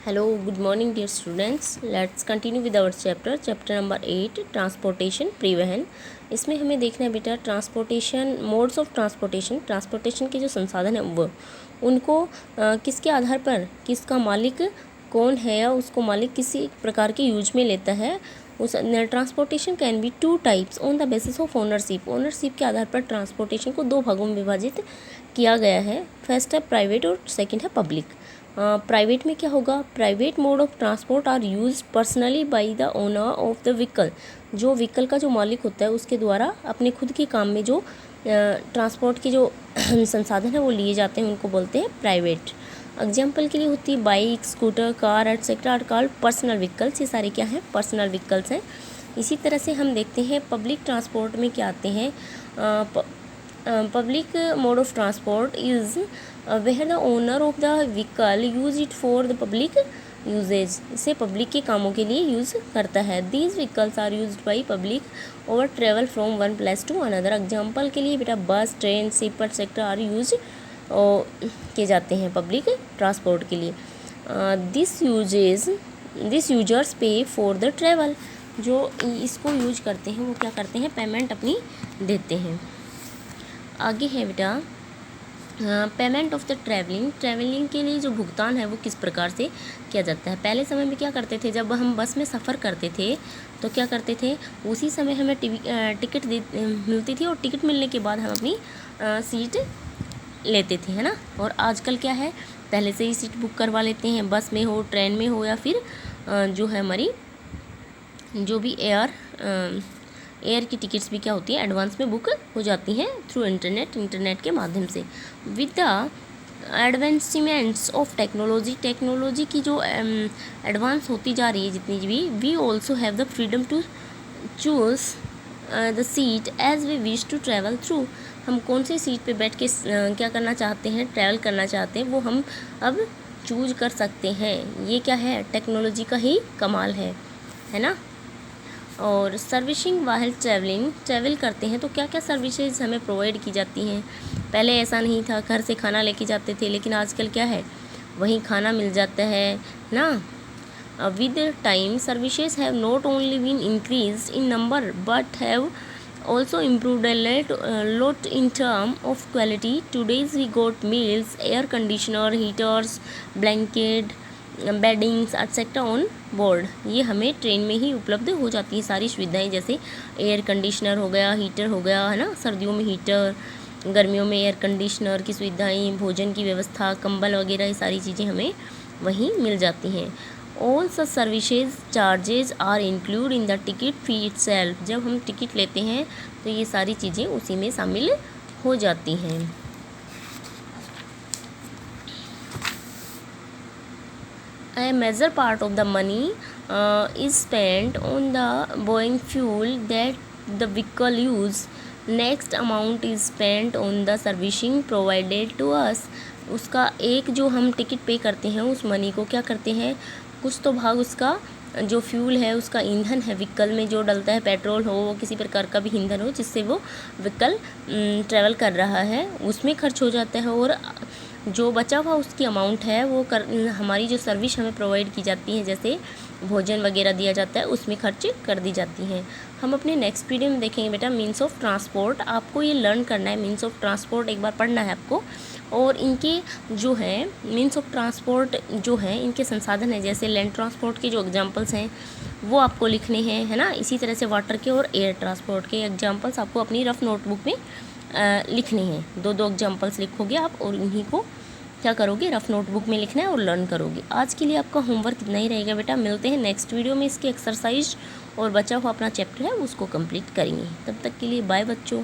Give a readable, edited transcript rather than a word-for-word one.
Hello, good morning dear students. Let's continue with our chapter number 8 transportation परिवहन। इसमें हमें देखना है बेटा ट्रांसपोर्टेशन मोड्स ऑफ ट्रांसपोर्टेशन के जो संसाधन हैं वो उनको किसके आधार पर किसका मालिक कौन है या उसको मालिक किसी प्रकार के यूज में लेता है। उस transportation can be two types on the basis of ownership के आधार पर ट्रांसपोर्टेशन को दो भागों में विभाजित किया गया है। फर्स्ट है प्राइवेट और सेकंड है पब्लिक। प्राइवेट में क्या होगा, private mode of transport are use personally by the owner of the vehicle. जो व्हीकल का जो मालिक होता है उसके द्वारा अपने खुद के काम में जो ट्रांसपोर्ट के जो संसाधन है वो लिए जाते हैं उनको बोलते हैं प्राइवेट। एग्जाम्पल के लिए होती है bike, scooter, car etcetera are called personal vehicles. ये सारे क्या हैं, पर्सनल व्हीकल्स हैं। इसी तरह से हम देखते हैं पब्लिक ट्रांसपोर्ट में क्या आते हैं। Public mode of transport is where the owner of the vehicle use it for the public usages. इसे पब्लिक के कामों के लिए यूज़ करता है। These vehicles are use by public over travel from one place to another. Example के लिए बेटा bus, train, ship etcetera are use किए जाते हैं पब्लिक ट्रांसपोर्ट के लिए। This users pay for the travel. जो इसको यूज करते हैं वो क्या करते हैं, पेमेंट अपनी देते हैं। आगे है बेटा पेमेंट ऑफ द ट्रैवलिंग के लिए जो भुगतान है वो किस प्रकार से किया जाता है। पहले समय में क्या करते थे, जब हम बस में सफ़र करते थे तो क्या करते थे, उसी समय हमें टिकट मिलती थी और टिकट मिलने के बाद हम अपनी सीट लेते थे, है ना। और आजकल क्या है, पहले से ही सीट बुक करवा लेते हैं, बस में हो, ट्रेन में हो, या फिर जो है हमारी जो भी एयर की टिकट्स भी क्या होती है, एडवांस में बुक हो जाती हैं थ्रू इंटरनेट के माध्यम से। With the advancements of technology की जो एडवांस होती जा रही है जितनी भी, we also have the freedom to choose the seat as we wish to travel through. हम कौन सी सीट पे बैठ के क्या करना चाहते हैं, ट्रैवल करना चाहते हैं, वो हम अब चूज कर सकते हैं। ये क्या है, टेक्नोलॉजी का ही कमाल है ना। और सर्विसिंग वाइल ट्रैवल करते हैं तो क्या क्या सर्विसेज हमें प्रोवाइड की जाती हैं। पहले ऐसा नहीं था, घर से खाना लेके जाते थे, लेकिन आजकल क्या है, वहीं खाना मिल जाता है ना। With time services have not only been increased in number but have also improved a lot in term of quality. Today's we got meals, air conditioner, heaters, blanket, weddings etcetera on board. ये हमें train में ही उपलब्ध हो जाती है सारी सुविधाएं, जैसे एयर कंडीशनर हो गया, हीटर हो गया, है ना। सर्दियों में हीटर, गर्मियों में एयर कंडीशनर की सुविधाएं, भोजन की व्यवस्था, कंबल वगैरह, ये सारी चीज़ें हमें वहीं मिल जाती हैं। All such services charges are include in the ticket fee itself. जब हम टिकट लेते हैं तो ये सारी चीज़ें उसी में शामिल हो जाती हैं। A major part of the money is spent on the buying fuel that the vehicle use. Next amount is spent on the servicing provided to us. उसका एक जो हम टिकट पे करते हैं उस मनी को क्या करते हैं, कुछ तो भाग उसका जो फ्यूल है, उसका ईंधन है, व्हीकल में जो डलता है, पेट्रोल हो, किसी प्रकार का भी ईंधन हो जिससे वो व्हीकल ट्रैवल कर रहा है, उसमें खर्च हो जाता है। और जो बचा हुआ उसकी अमाउंट है वो हमारी जो सर्विस हमें प्रोवाइड की जाती है, जैसे भोजन वगैरह दिया जाता है, उसमें खर्च कर दी जाती हैं। हम अपने नेक्स्ट वीडियो में देखेंगे बेटा मीन्स ऑफ ट्रांसपोर्ट। आपको ये लर्न करना है, मीन्स ऑफ ट्रांसपोर्ट एक बार पढ़ना है आपको। और इनके जो है मीन्स ऑफ ट्रांसपोर्ट जो है, इनके संसाधन हैं, जैसे लैंड ट्रांसपोर्ट के जो एग्जांपल्स हैं वो आपको लिखने हैं, है ना। इसी तरह से वाटर के और एयर ट्रांसपोर्ट के एग्जांपल्स आपको अपनी रफ नोटबुक में लिखने हैं। दो एग्जांपल्स लिखोगे आप और उन्हीं को क्या करोगे, रफ नोटबुक में लिखना है और लर्न करोगे। आज के लिए आपका होमवर्क इतना ही रहेगा बेटा। मिलते हैं नेक्स्ट वीडियो में। इसकी एक्सरसाइज और बचा हुआ अपना चैप्टर है उसको कंप्लीट करेंगे। तब तक के लिए बाय बच्चों।